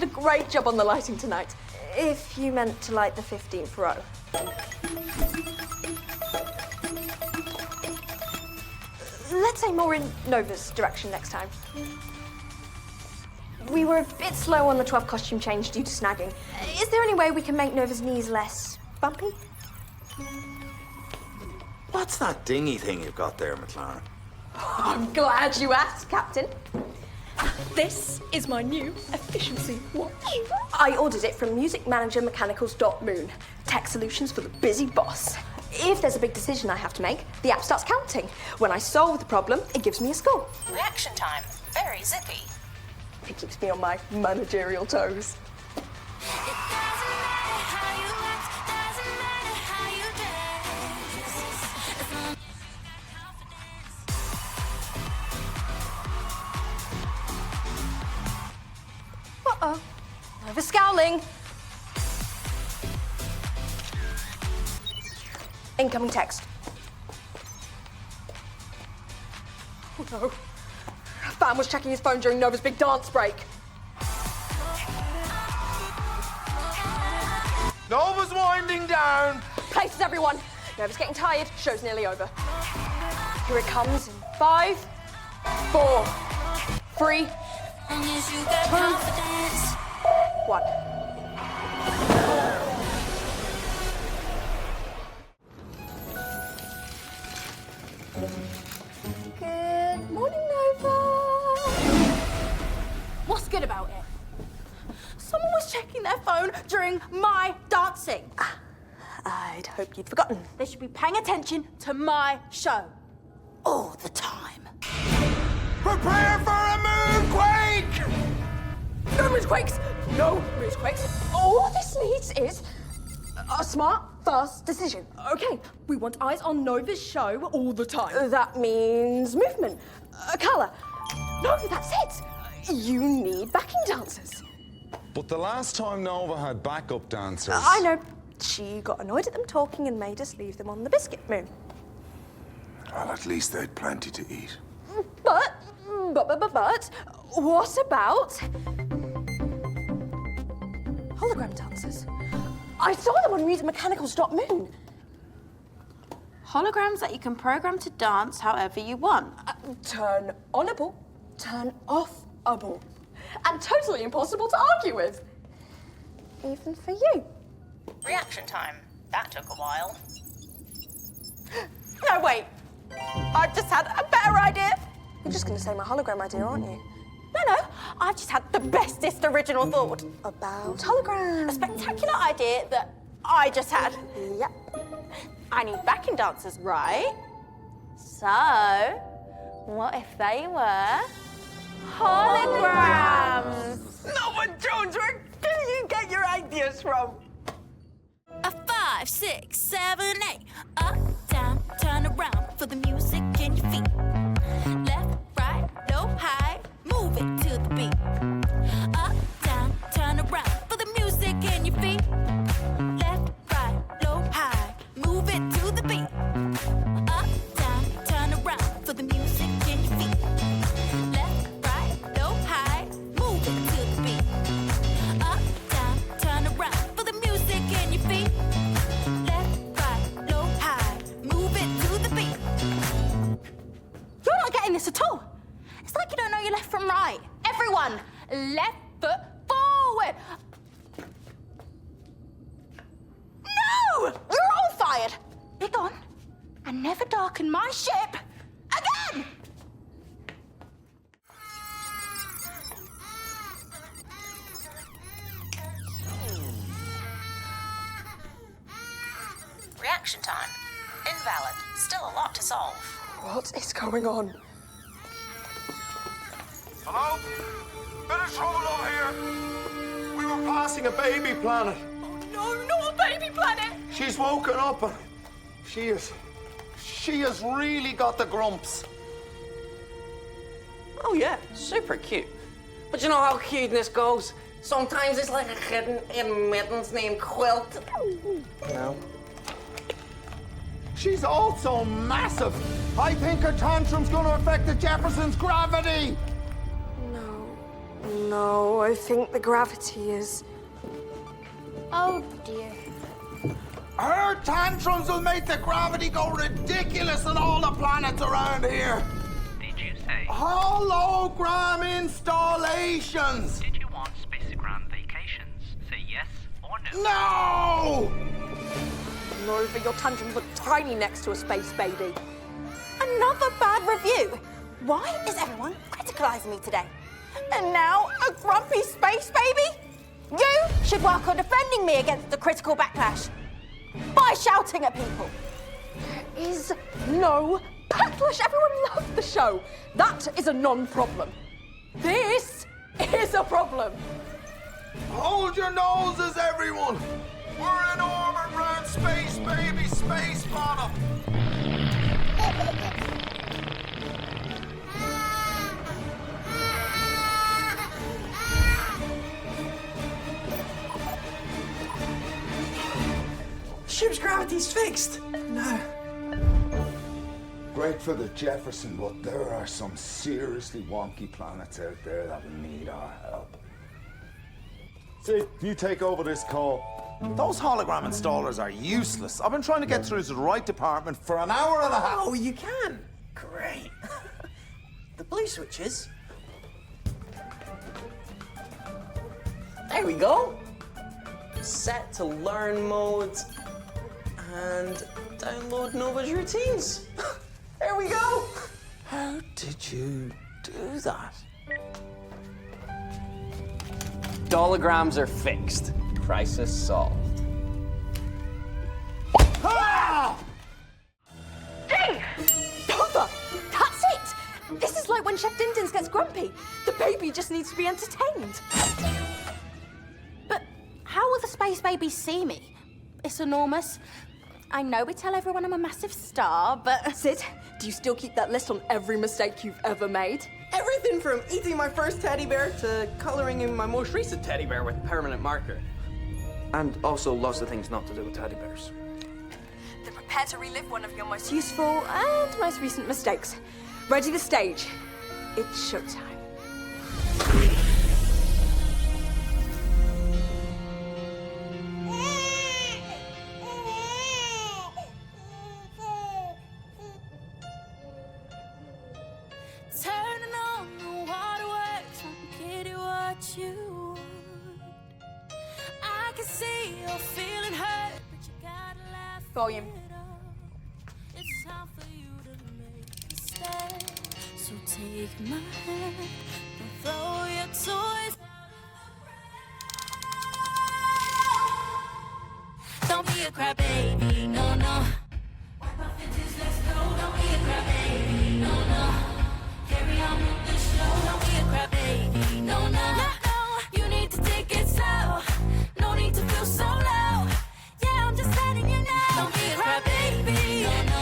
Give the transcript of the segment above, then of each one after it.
did a great job on the lighting tonight. If you meant to light the 15th row. Let's say more in Nova's direction next time. We were a bit slow on the 12th costume change due to snagging. Is there any way we can make Nova's knees less bumpy? What's that dingy thing you've got there, McLaren? I'm glad you asked, Captain. This is my new efficiency watch. I ordered it from Music Manager Mechanicals.moon. Tech solutions for the busy boss. If there's a big decision I have to make, the app starts counting. When I solve the problem, it gives me a score. Reaction time. Very zippy. It keeps me on my managerial toes. Uh-oh. Nova scowling. Incoming text. Oh no. Fan was checking his phone during Nova's big dance break. Nova's winding down. Places, everyone. Nova's getting tired. Show's nearly over. Here it comes in 5, 4, 3, 2, 1. Good morning, Nova. What's good about it? Someone was checking their phone during my dancing. I'd hoped you'd forgotten. They should be paying attention to my show all the time. Prepare for a moonquake! No moonquakes! No moonquakes! All this needs is a smart, fast decision. Okay, we want eyes on Nova's show all the time. That means movement, colour. No, that's it. You need backing dancers. But the last time Nova had backup dancers... I know. She got annoyed at them talking and made us leave them on the biscuit moon. Well, at least they'd plenty to eat. But, what about hologram dancers? I saw them on musicmechanicals.moon. Holograms that you can program to dance however you want. Turn onable, turn offable. And totally impossible to argue with. Even for you. Reaction time. That took a while. No, wait. I've just had a better idea. You're just going to say my hologram idea, aren't you? No. I've just had the bestest original thought. About holograms. A spectacular idea that I just had. Yep. I need backing dancers, right? So, what if they were holograms? Nova Jones, where do you get your ideas from? A 5, 6, 7, 8. Up, down, turn around for the music in your feet. Left, right, low, high, move it to the beat. Up, down, turn around for the music in your feet. Left, right, low, high, move it to the beat. Up, down, turn around for the music in your feet. Left, right, low, high, move it to the beat. Up, down, turn around for the music in your feet. Left, right, low, high, move it to the beat. You're not getting this at all. It's like you don't know your left from right. Everyone, left foot forward. No! You're all fired. Be gone and never darken my ship again! Reaction time. Invalid. Still a lot to solve. What is going on? Hello? Bit of trouble over here. We were passing a baby planet. No, not a baby planet! She's woken up and she has really got the grumps. Oh yeah, super cute. But you know how cuteness goes? Sometimes it's like a kitten in mittens named Quilt. No. She's also massive. I think her tantrum's gonna affect the Jefferson's gravity. No. No, I think the gravity is... Oh dear. Her tantrums will make the gravity go ridiculous on all the planets around here. Did you say? Hologram installations. Did you want spacegram vacations? Say yes or no. No! Nova, your tantrums look tiny next to a space baby. Another bad review. Why is everyone criticalising me today? And now a grumpy space baby? You should work on defending me against the critical backlash by shouting at people. There is no backlash. Everyone loved the show. That is a non-problem. This is a problem. Hold your noses, everyone. We're in orbit round space, baby, space bottom. Ship's gravity's fixed. No. Great for the Jefferson, but there are some seriously wonky planets out there that will need our help. Sid, you take over this call. Those hologram installers are useless. I've been trying to get through to the right department for an hour and a half. Oh, you can? Great. The blue switches. There we go. Set to learn modes and download Nova's routines. There we go. How did you do that? Dolograms are fixed. Crisis solved. Ah! Dave! Nova! That's it! This is like when Chef Dindins gets grumpy. The baby just needs to be entertained. But how will the space babies see me? It's enormous. I know we tell everyone I'm a massive star, but... Sid, do you still keep that list on every mistake you've ever made? Everything from eating my first teddy bear to colouring in my most recent teddy bear with permanent marker. And also lots of things not to do with teddy bears. Then prepare to relive one of your most useful and most recent mistakes. Ready the stage. It's showtime. Turning on the waterworks from kitty what you want. I can see you're feeling hurt, but you gotta laugh. Volume. it off. It's time for you to make a step. So take my hand and throw your toys out. Don't be a crybaby, no, no. Wipe off your tears, let's go. Don't be a crybaby, no, no. Carry on with the show. Don't be a crybaby, no, no, no. You need to take it slow. No need to feel so low. Yeah, I'm just letting you know. Don't be a crybaby, no, no.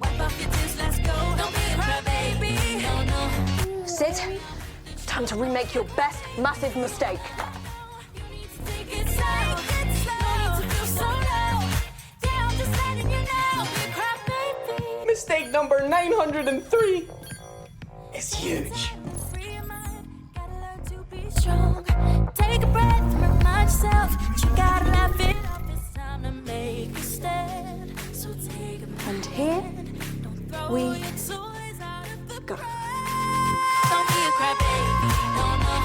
Wipe off your tears, let's go. Don't be a crybaby, no, no. Sid, time to remake your best massive mistake. You need to take it slow. No need to feel so low. Yeah, I'm just letting you know. Don't be a crybaby. Mistake number 903 is huge. Free your mind, gotta learn to be strong. Take a breath and remind yourself that you gotta laugh it off. It's time to make a stand. So take a And here Don't throw we your toys out of the go. Don't be a crybaby, no, no.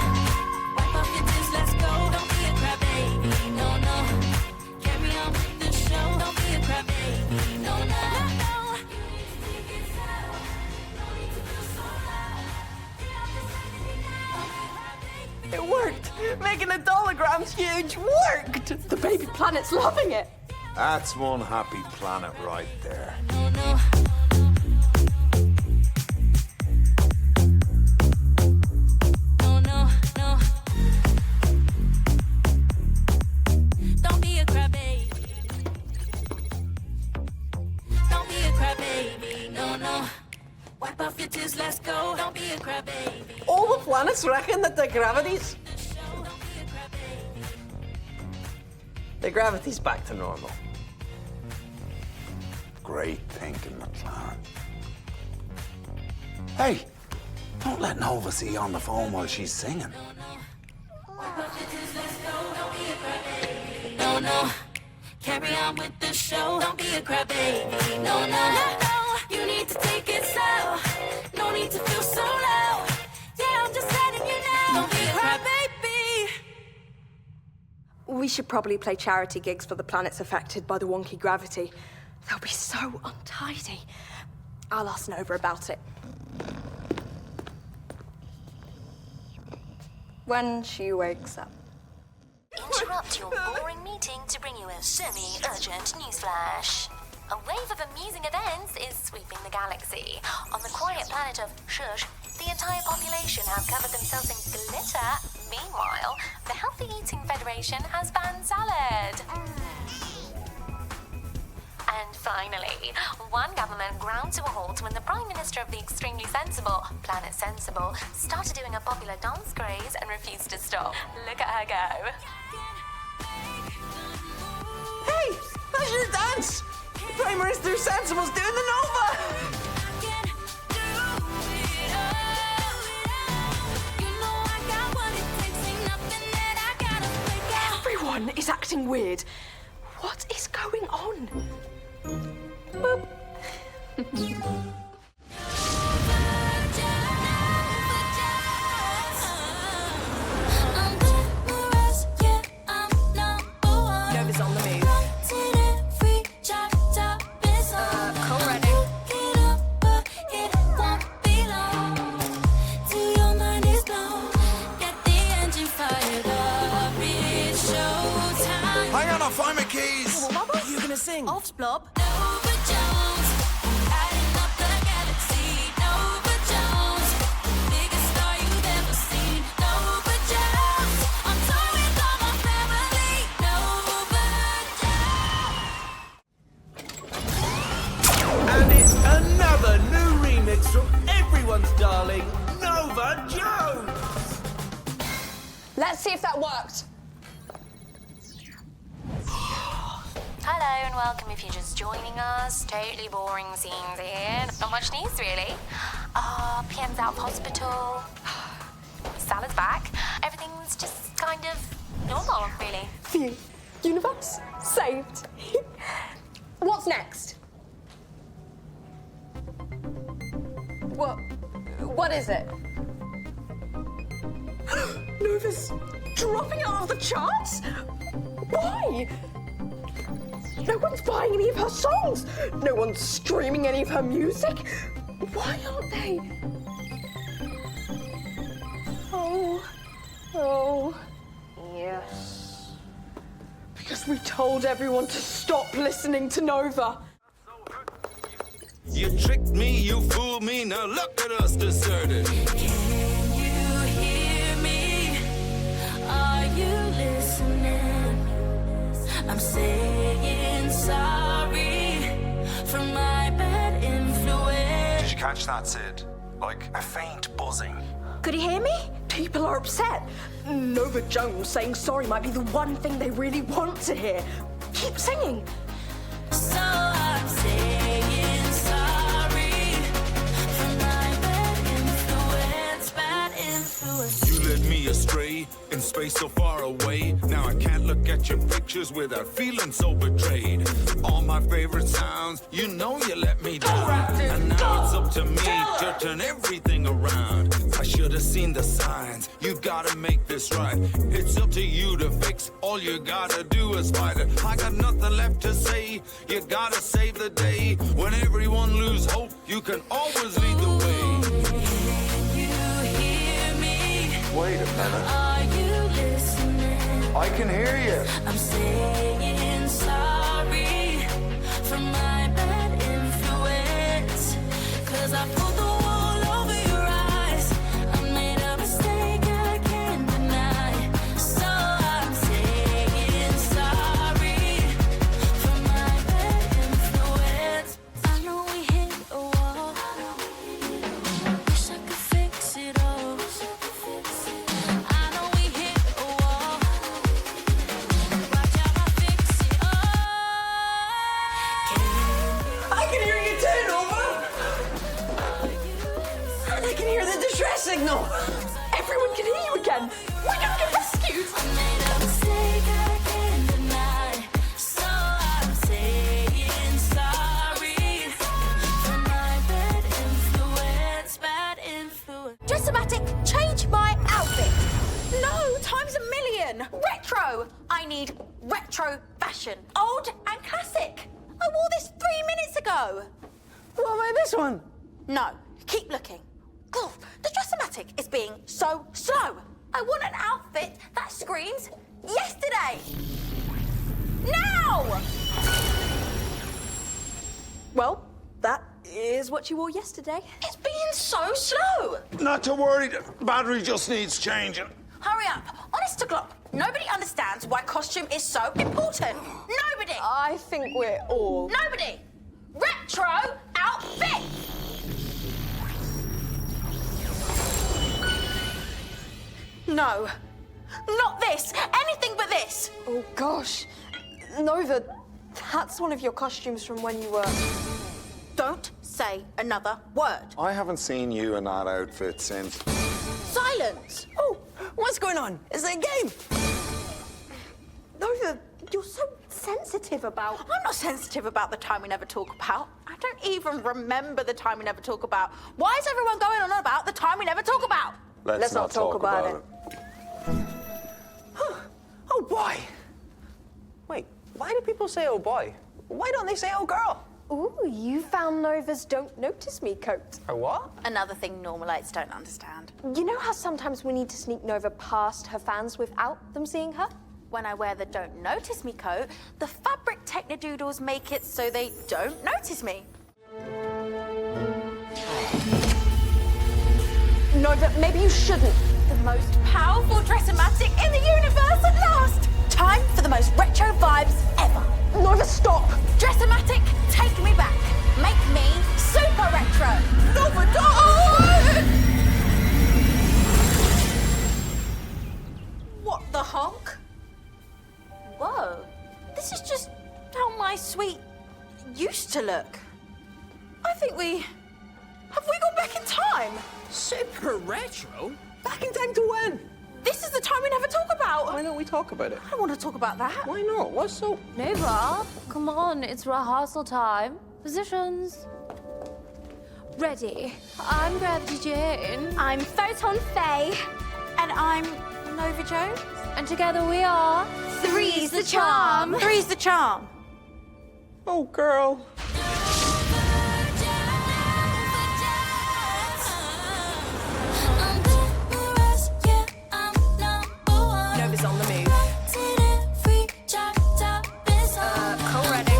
Wipe off your tears, let's go. Don't be a crybaby, no, no. Carry on with the show. Don't be a crybaby, no, no, no. You need to take it slow. No need to feel so low. Yeah, I'm just letting you know. It worked. Making the dolograms huge worked. The baby planet's loving it. That's one happy planet right there. No, no. No, no, no. Don't be a crybaby. Don't be a crybaby. No, no. Wipe off your tears, let's go. Don't be a crybaby. All the planets reckon that the gravity's... Don't be a crybaby. The gravity's back to normal. Great thinking, McLaren. Hey, Don't let Nova see you on the phone while she's singing. No, no, carry on with the show. Don't be a crybaby. No, no, no, you need to take it slow. No need to feel so low. Yeah, I'm just letting you know. Don't be a crybaby. We should probably play charity gigs for the planets affected by the wonky gravity. They'll be so untidy. I'll ask Nova about it. When she wakes up. Interrupt your boring meeting to bring you a semi-urgent newsflash. A wave of amusing events is sweeping the galaxy. On the quiet planet of Shush, the entire population have covered themselves in glitter. Meanwhile, the Healthy Eating Federation has banned salad. And finally, one government ground to a halt when the Prime Minister of the extremely sensible, Planet Sensible, started doing a popular dance craze and refused to stop. Look at her go. Hey, that's your dance! Prime Minister Sensible's doing the Nova! Everyone is acting weird. What is going on? Boop. Nova's on the move. Call ready. Hang on, I'll find my keys. What are you gonna sing? Offs blob. And it's another new remix from everyone's darling, Nova Jones! Let's see if that worked. Hello and welcome if you're just joining us. Totally boring scenes here. Not much news really. PM's out of hospital. Salah's back. Everything's just kind of normal, really. Phew. Universe saved. What's next? What is it? Nova's dropping out of the charts? Why? No one's buying any of her songs. No one's streaming any of her music. Why aren't they? Oh, yes. Because we told everyone to stop listening to Nova. You tricked me, you fooled me, now look at us deserted. Can you hear me? Are you listening? I'm saying sorry for my bad influence. Did you catch that, Sid? Like a faint buzzing. Could you hear me? People are upset. Nova Jones saying sorry might be the one thing they really want to hear. Keep singing. So I'm saying sorry for my bad influence. You led me astray in space so far away. Now I can't look at your pictures without feeling so betrayed. All my favorite sounds, you know you let me down. And now it's up to me to turn everything around. I should have seen the signs. You gotta make this right. It's up to you to fix. All you gotta do is fight it. I got nothing left to say. You gotta save the day. When everyone lose hope, you can always lead the way. Can you hear me? Wait a minute. Are you listening? I can hear you. I'm saying sorry for my bad influence. 'Cause I pulled the wool over your eyes. I made a mistake I can't deny. So I'm saying sorry for my bad influence. I know we hit a wall. Wish I could fix it all. I know we hit a wall. Watch how I fix distress signal! Everyone can hear you again! We're gonna get rescued! I made a mistake I can't deny, so I'm saying sorry for my bad influence, bad influence. Dressamatic, change my outfit. No, times a million. Retro. I need retro fashion. Old and classic. I wore this 3 minutes ago. What about this one? No, keep looking. Oh, the Dressamatic is being so slow. I want an outfit that screams yesterday. Now! Well, that is what you wore yesterday. It's being so slow. Not to worry, the battery just needs changing. Hurry up. Honest to God, nobody understands why costume is so important. Nobody. I think we're all... Nobody. Retro outfit. No. Not this. Anything but this. Oh, gosh. Nova, that's one of your costumes from when you were... Don't say another word. I haven't seen you in that outfit since. Silence. Oh, what's going on? Is it a game? Nova, you're so sensitive about... I'm not sensitive about the time we never talk about. I don't even remember the time we never talk about. Why is everyone going on about the time we never talk about? Let's not talk about it. Oh boy. Wait, why do people say oh boy? Why don't they say oh girl? Ooh, you found Nova's Don't Notice Me coat. A what? Another thing normalites don't understand. You know how sometimes we need to sneak Nova past her fans without them seeing her? When I wear the Don't Notice Me coat, the fabric technodoodles make it so they don't notice me. Nova, maybe you shouldn't. The most powerful Dressamatic in the universe at last! Time for the most retro vibes ever. Nova, stop! Dressamatic, take me back. Make me super retro. Nova, don't! What the honk? Whoa, this is just how my sweet used to look. I think have we gone back in time? Super retro? Back in time to when? This is the time we never talk about. Why don't we talk about it? I don't want to talk about that. Why not? What's so... Nova, come on, it's rehearsal time. Positions. Ready. I'm Gravity Jane. I'm Photon Faye. And I'm Nova Jones. And together we are... Three's the charm. Three's the charm. Oh, girl. Nova's on the move. Co-ready.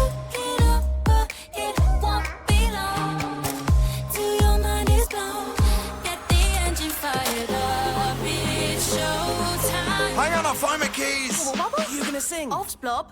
Hang on, I'll find my keys. What are you gonna sing? Offs blob.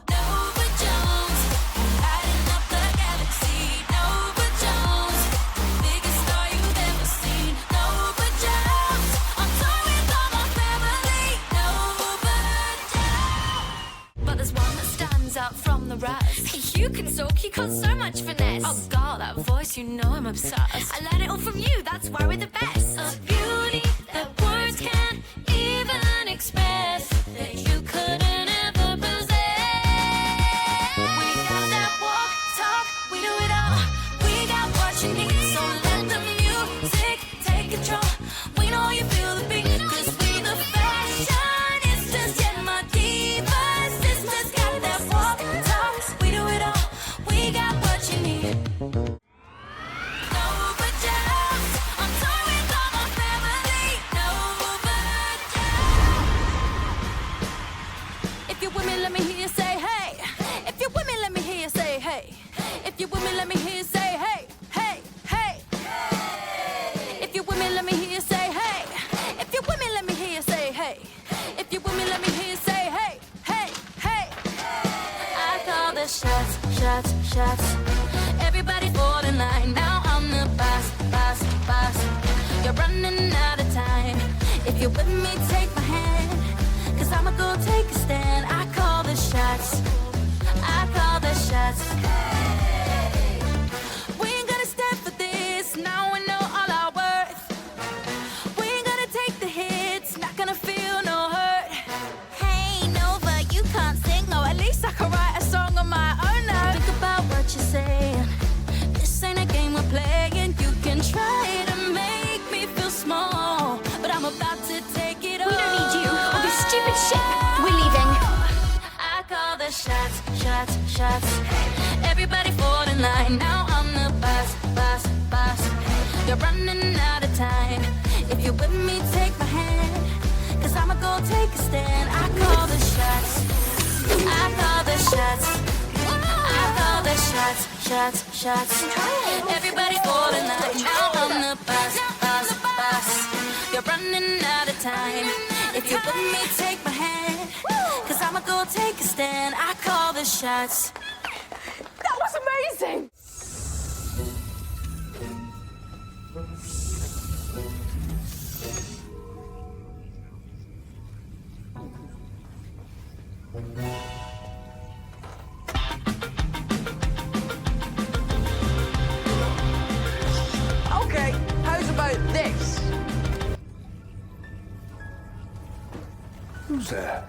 Out from the rest. You can talk, you got so much finesse. Oh god, that voice, you know I'm obsessed. I learned it all from you, that's why we're the best. A beauty that words can't even express, that you couldn't ever possess. We got that walk, talk, we do it all. We got what you need, so let the music take control. We know you feel the beat, cause we the fashionistas, yeah, my divas, sisters got that walk, talk, we do it all. We got what you need. Nova Jones, I'm torn with all my family. Nova Jones. If you're with me, let me hear you say hey. If you're with me, let me hear you say hey. If you're with me, let me hear you say hey, hey, hey. If you're with me, let me hear you say hey. If you're with me, let me hear you say hey. If you're with me, let me hear you say hey, hey, hey. I call the shots, shots, shots. Everybody fall in line. Now I'm the boss, boss, boss. You're running out of time. If you're with me, take my hand, cause I'ma go take a stand. I call the shots, I call the shots. We ain't gonna stand for this. Now we know all our worth. We shots. Everybody fall in line. Now I'm the boss, boss, boss. You're running out of time. If you're with me, take my hand. Cause I'ma go take a stand. I call the shots. I call the shots. I call the shots, shots, shots. Everybody fall in line. Now I'm the boss, boss, boss. You're running out of time. If you're with me, take my hand. Cause I'ma go take a stand. I call the shots. That was amazing! Okay, how's about this? Who's there?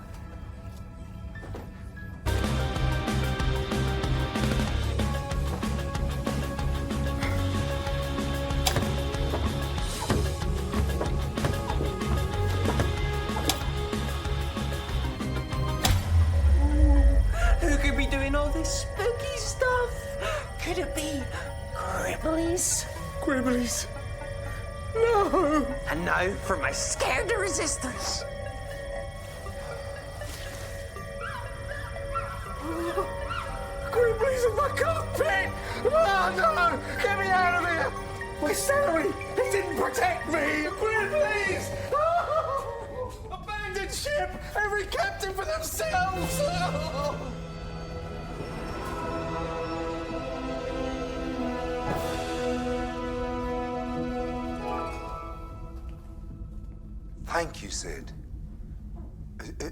Who could be doing all this spooky stuff? Could it be Gribblies? Gribblies. No! And now for my scared resistance. Gribblies in my cockpit! Oh no! Get me out of here! My salary! It didn't protect me! Gribblies! Oh! Abandoned ship! Every captain for themselves! Oh! Thank you, Sid.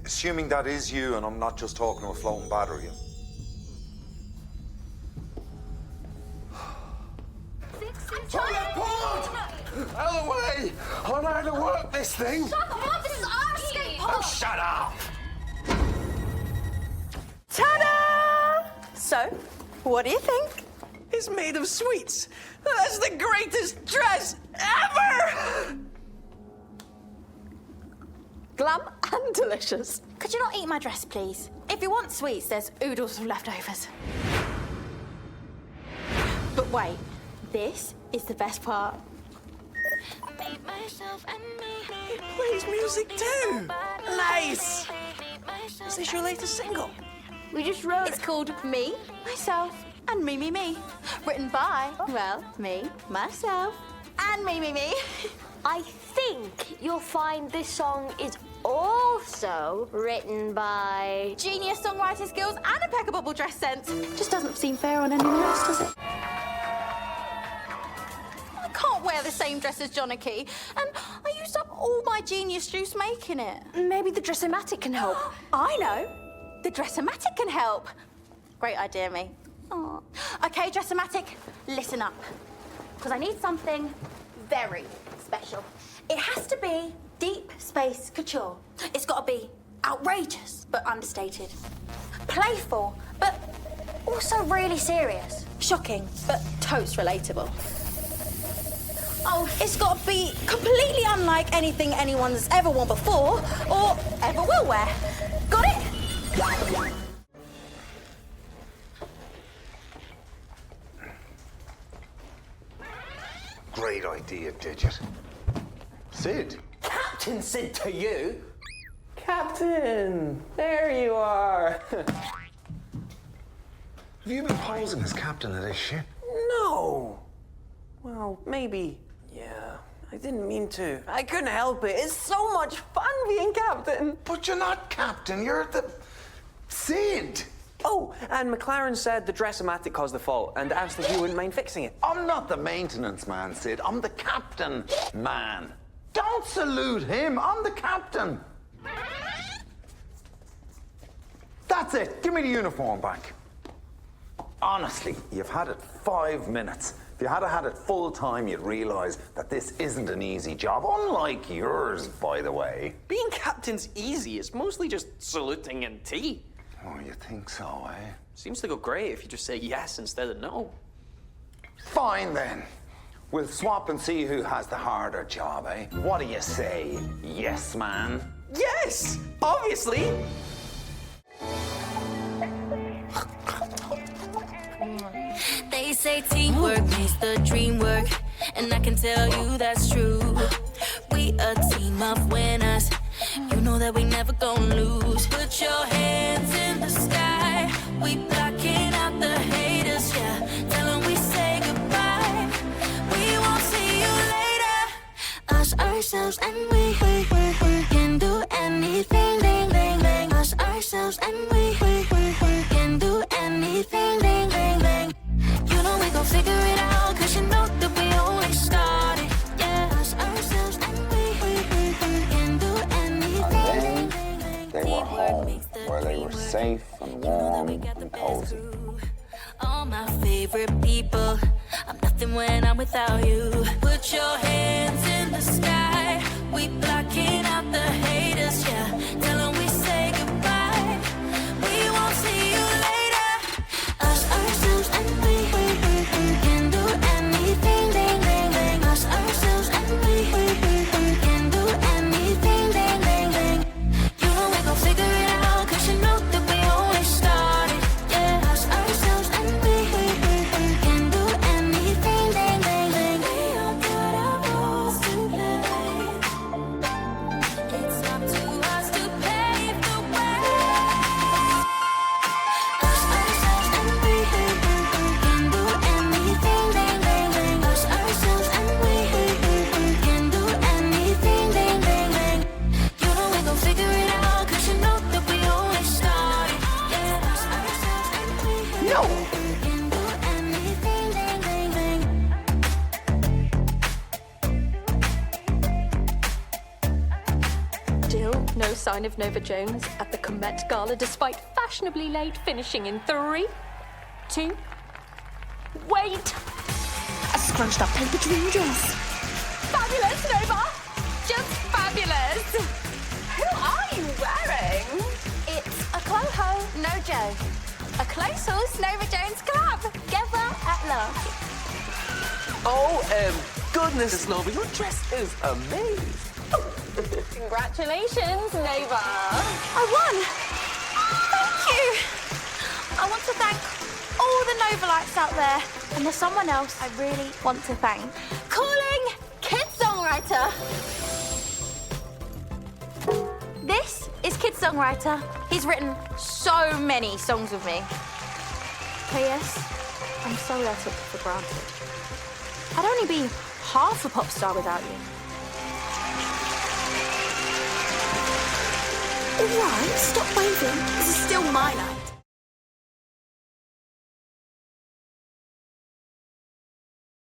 Assuming that is you and I'm not just talking to a floating battery. Hold that port! Out of the way! I know how to work this thing! Shut up! This is our escape pod! Oh, shut up! Ta-da! So, what do you think? It's made of sweets. That's the greatest dress ever! Glam and delicious. Could you not eat my dress, please? If you want sweets, there's oodles of leftovers. But wait, this is the best part. It plays music too. Nice. Is this your latest single? We just wrote. It's called Me, Myself, and Me, Me, Me. Written by, well, me, myself, and me, me, me. I think you'll find this song is also written by... Genius songwriting skills and impeccable dress sense. Just doesn't seem fair on anyone else, does it? I can't wear the same dress as Johnny, and I used up all my genius juice making it. Maybe the Dressomatic can help. I know. The Dressomatic can help. Great idea, me. Aw. Okay, Dressomatic, listen up. Because I need something very special. It has to be deep space couture. It's got to be outrageous, but understated. Playful, but also really serious. Shocking, but totes relatable. Oh, it's got to be completely unlike anything anyone's ever worn before or ever will wear. Got it? Great idea, Digit. Sid. Captain Sid to you. Captain, there you are. Have you been posing as captain of this ship? No. Well, maybe. Yeah, I didn't mean to. I couldn't help it. It's so much fun being captain. But you're not captain, you're the... Sid! Oh, and McLaren said the Dressomatic caused the fault and asked if you wouldn't mind fixing it. I'm not the maintenance man, Sid. I'm the captain man. Don't salute him. I'm the captain. That's it. Give me the uniform back. Honestly, you've had it 5 minutes. If you had had it full time, you'd realise that this isn't an easy job, unlike yours, by the way. Being captain's easy. It's mostly just saluting and tea. Oh, you think so, eh? Seems to go great if you just say yes instead of no. Fine, then. We'll swap and see who has the harder job, eh? What do you say, yes, man? Yes! Obviously! say teamwork makes the dream work, and I can tell you that's true. We a team of winners. You know that we never gonna lose. Put your hands in the sky. We blocking out the haters, yeah. Tell them we say goodbye. We won't see you later. Us, ourselves, and we can do anything, ding, ding, ding. Us, ourselves, and we can do anything, ding, ding, ding. You know we gon' figure it out, 'cause you know that we only started. Yeah, us, ourselves, and we can do anything. They were home, where they were safe and warm and cozy. All my favorite people. I'm nothing when I'm without you. Put your hands in the sky. We blocking out the haters, yeah. Tell them we say goodbye. We won't see you later. Us, ourselves, and we can do anything, ding, ding, ding. Us, ourselves, and we can do anything, ding, ding, ding. You know we gon' figure it out, 'cause you know that we only started. Yeah, us, ourselves, and we can do anything, ding, ding, ding. We don't put our rules to play. It's up to us to pave the way. Us, ourselves, and we can do anything, ding, ding, ding. Us, ourselves, and we can do anything, ding, ding, ding. You know we gon' figure it out, 'cause you know that we only started. Yeah, us, ourselves, and we can do anything, ding, ding, ding. Still no sign of Nova Jones at the Comet Gala, despite fashionably late finishing in 3, 2, wait! A scrunched up paper dream dress. Fabulous, Nova! Just fabulous! Who are you wearing? It's a Cloho, no Joe. A close horse, Nova Jones Club. Together at last. Oh, goodness, Nova, your dress is amazing. Congratulations, Nova! I won! Thank you! I want to thank all the Novalites out there. And there's someone else I really want to thank. Calling Kid Songwriter! This is Kid Songwriter. He's written so many songs with me. P.S. I'm sorry I took you for granted. I'd only be half a pop star without you. All right, stop waving. This is still my night.